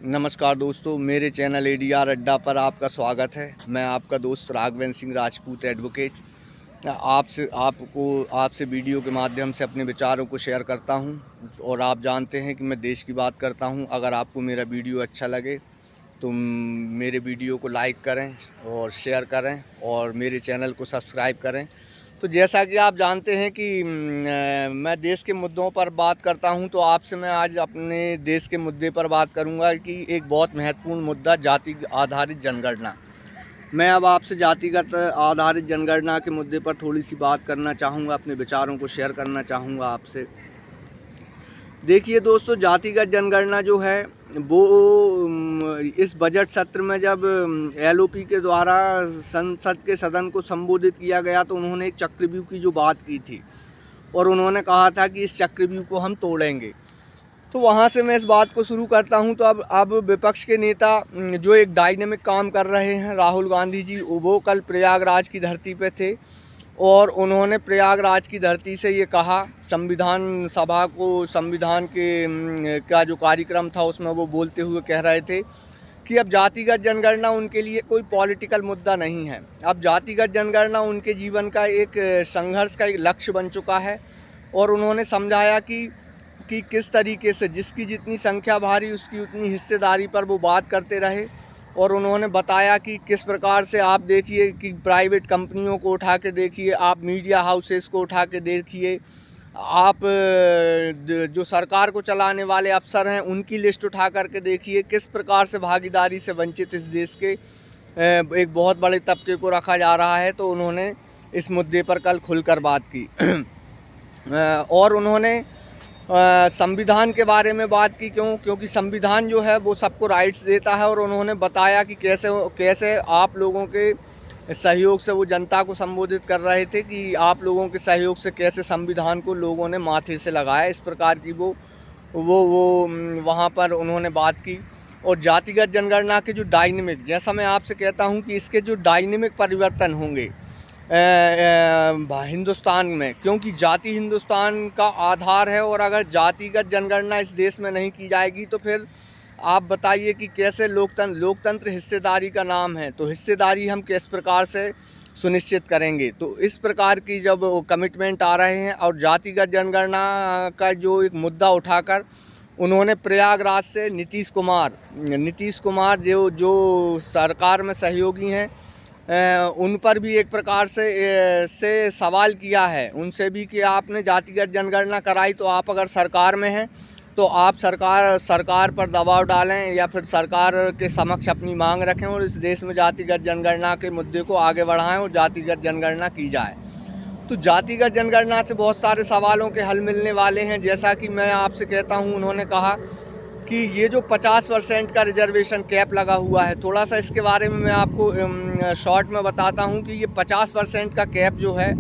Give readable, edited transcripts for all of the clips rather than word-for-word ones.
नमस्कार दोस्तों, मेरे चैनल एडीआर अड्डा पर आपका स्वागत है। मैं आपका दोस्त राघवेंद्र सिंह राजपूत एडवोकेट आपसे वीडियो के माध्यम से अपने विचारों को शेयर करता हूं और आप जानते हैं कि मैं देश की बात करता हूं। अगर आपको मेरा वीडियो अच्छा लगे तो मेरे वीडियो को लाइक करें और शेयर करें और मेरे चैनल को सब्सक्राइब करें। तो जैसा कि आप जानते हैं कि मैं देश के मुद्दों पर बात करता हूं, तो आपसे मैं आज अपने देश के मुद्दे पर बात करूंगा कि एक बहुत महत्वपूर्ण मुद्दा जाति आधारित जनगणना। मैं अब आपसे जातिगत आधारित जनगणना के मुद्दे पर थोड़ी सी बात करना चाहूँगा, अपने विचारों को शेयर करना चाहूँगा आपसे। देखिए दोस्तों, जातिगत जनगणना जो है वो इस बजट सत्र में जब एलओपी के द्वारा संसद के सदन को संबोधित किया गया तो उन्होंने एक चक्रव्यूह की जो बात की थी और उन्होंने कहा था कि इस चक्रव्यूह को हम तोड़ेंगे। तो वहाँ से मैं इस बात को शुरू करता हूँ। तो अब विपक्ष के नेता जो एक डायनेमिक काम कर रहे हैं, राहुल गांधी जी, वो कल प्रयागराज की धरती पे थे और उन्होंने प्रयागराज की धरती से ये कहा, संविधान सभा को, संविधान के का जो कार्यक्रम था उसमें वो बोलते हुए कह रहे थे कि अब जातिगत जनगणना उनके लिए कोई पॉलिटिकल मुद्दा नहीं है। अब जातिगत जनगणना उनके जीवन का एक संघर्ष का एक लक्ष्य बन चुका है और उन्होंने समझाया कि किस तरीके से जिसकी जितनी संख्या भारी उसकी उतनी हिस्सेदारी पर वो बात करते रहे। और उन्होंने बताया कि किस प्रकार से आप देखिए कि प्राइवेट कंपनियों को उठा के देखिए, आप मीडिया हाउसेस को उठा के देखिए, आप जो सरकार को चलाने वाले अफसर हैं उनकी लिस्ट उठा करके देखिए, किस प्रकार से भागीदारी से वंचित इस देश के एक बहुत बड़े तबके को रखा जा रहा है। तो उन्होंने इस मुद्दे पर कल खुलकर बात की और उन्होंने संविधान के बारे में बात की। क्योंकि संविधान जो है वो सबको राइट्स देता है और उन्होंने बताया कि कैसे आप लोगों के सहयोग से वो जनता को संबोधित कर रहे थे कि आप लोगों के सहयोग से कैसे संविधान को लोगों ने माथे से लगाया। इस प्रकार की वो वहाँ पर उन्होंने बात की। और जातिगत जनगणना के जो डायनेमिक, जैसा मैं आपसे कहता हूँ कि इसके जो डायनेमिक परिवर्तन होंगे हिंदुस्तान में, क्योंकि जाति हिंदुस्तान का आधार है और अगर जातिगत जनगणना इस देश में नहीं की जाएगी तो फिर आप बताइए कि कैसे लोकतंत्र हिस्सेदारी का नाम है, तो हिस्सेदारी हम किस प्रकार से सुनिश्चित करेंगे। तो इस प्रकार की जब कमिटमेंट आ रहे हैं और जातिगत जनगणना का जो एक मुद्दा उठाकर उन्होंने प्रयागराज से नीतीश कुमार जो सरकार में सहयोगी हैं उन पर भी एक प्रकार से सवाल किया है उनसे भी कि आपने जातिगत जनगणना कराई तो आप अगर सरकार में हैं तो आप सरकार पर दबाव डालें या फिर सरकार के समक्ष अपनी मांग रखें और इस देश में जातिगत जनगणना के मुद्दे को आगे बढ़ाएं और जातिगत जनगणना की जाए। तो जातिगत जनगणना से बहुत सारे सवालों के हल मिलने वाले हैं। जैसा कि मैं आपसे कहता हूं, उन्होंने कहा कि ये जो 50% का रिजर्वेशन कैप लगा हुआ है, थोड़ा सा इसके बारे में मैं आपको शॉर्ट में बताता हूं कि ये 50% का कैप जो है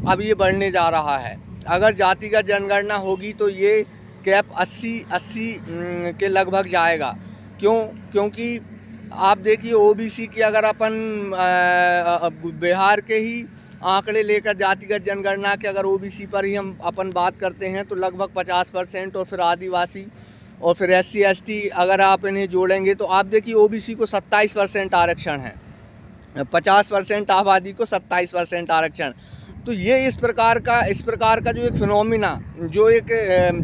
अब ये बढ़ने जा रहा है। अगर जातिगत जनगणना होगी तो ये कैप 80 के लगभग जाएगा। क्योंकि आप देखिए ओबीसी की अगर अपन बिहार के ही आंकड़े लेकर जातिगत जनगणना के अगर ओबीसी पर ही हम अपन बात करते हैं तो लगभग 50%, और फिर आदिवासी और फिर SC ST अगर आप इन्हें जोड़ेंगे तो आप देखिए ओबीसी को 27% आरक्षण है, 50% आबादी को 27% आरक्षण। तो ये इस प्रकार का जो एक फिनोमिना, जो एक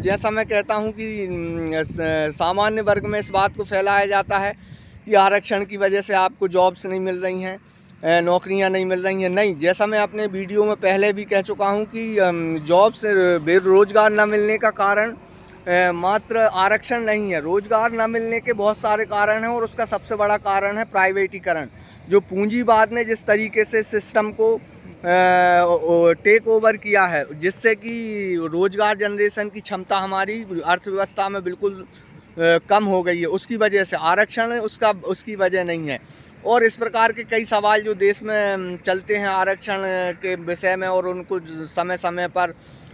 जैसा मैं कहता हूँ कि सामान्य वर्ग में इस बात को फैलाया जाता है कि आरक्षण की वजह से आपको जॉब्स नहीं मिल रही हैं, नौकरियां नहीं मिल रही हैं। नहीं, जैसा मैं अपने वीडियो में पहले भी कह चुका हूं कि जॉब्स, बेरोजगार न मिलने का कारण मात्र आरक्षण नहीं है। रोजगार न मिलने के बहुत सारे कारण हैं और उसका सबसे बड़ा कारण है प्राइवेटीकरण। जो पूंजीवाद ने जिस तरीके से सिस्टम को टेक ओवर किया है, जिससे कि रोजगार जनरेशन की क्षमता हमारी अर्थव्यवस्था में बिल्कुल कम हो गई है, उसकी वजह से आरक्षण उसकी वजह नहीं है। और इस प्रकार के कई सवाल जो देश में चलते हैं आरक्षण के विषय में, और उनको समय समय पर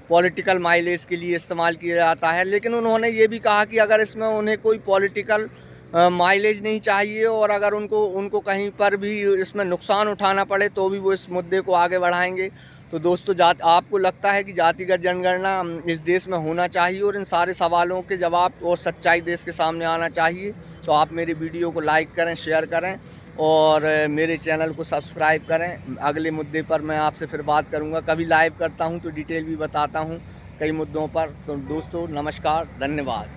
पॉलिटिकल माइलेज के लिए इस्तेमाल किया जाता है। लेकिन उन्होंने ये भी कहा कि अगर इसमें उन्हें कोई पॉलिटिकल माइलेज नहीं चाहिए और अगर उनको कहीं पर भी इसमें नुकसान उठाना पड़े तो भी वो इस मुद्दे को आगे बढ़ाएंगे। तो दोस्तों आपको लगता है कि जातिगत जनगणना इस देश में होना चाहिए और इन सारे सवालों के जवाब और सच्चाई देश के सामने आना चाहिए? तो आप मेरे वीडियो को लाइक करें, शेयर करें और मेरे चैनल को सब्सक्राइब करें। अगले मुद्दे पर मैं आपसे फिर बात करूंगा। कभी लाइव करता हूं तो डिटेल भी बताता हूं कई मुद्दों पर। तो दोस्तों नमस्कार, धन्यवाद।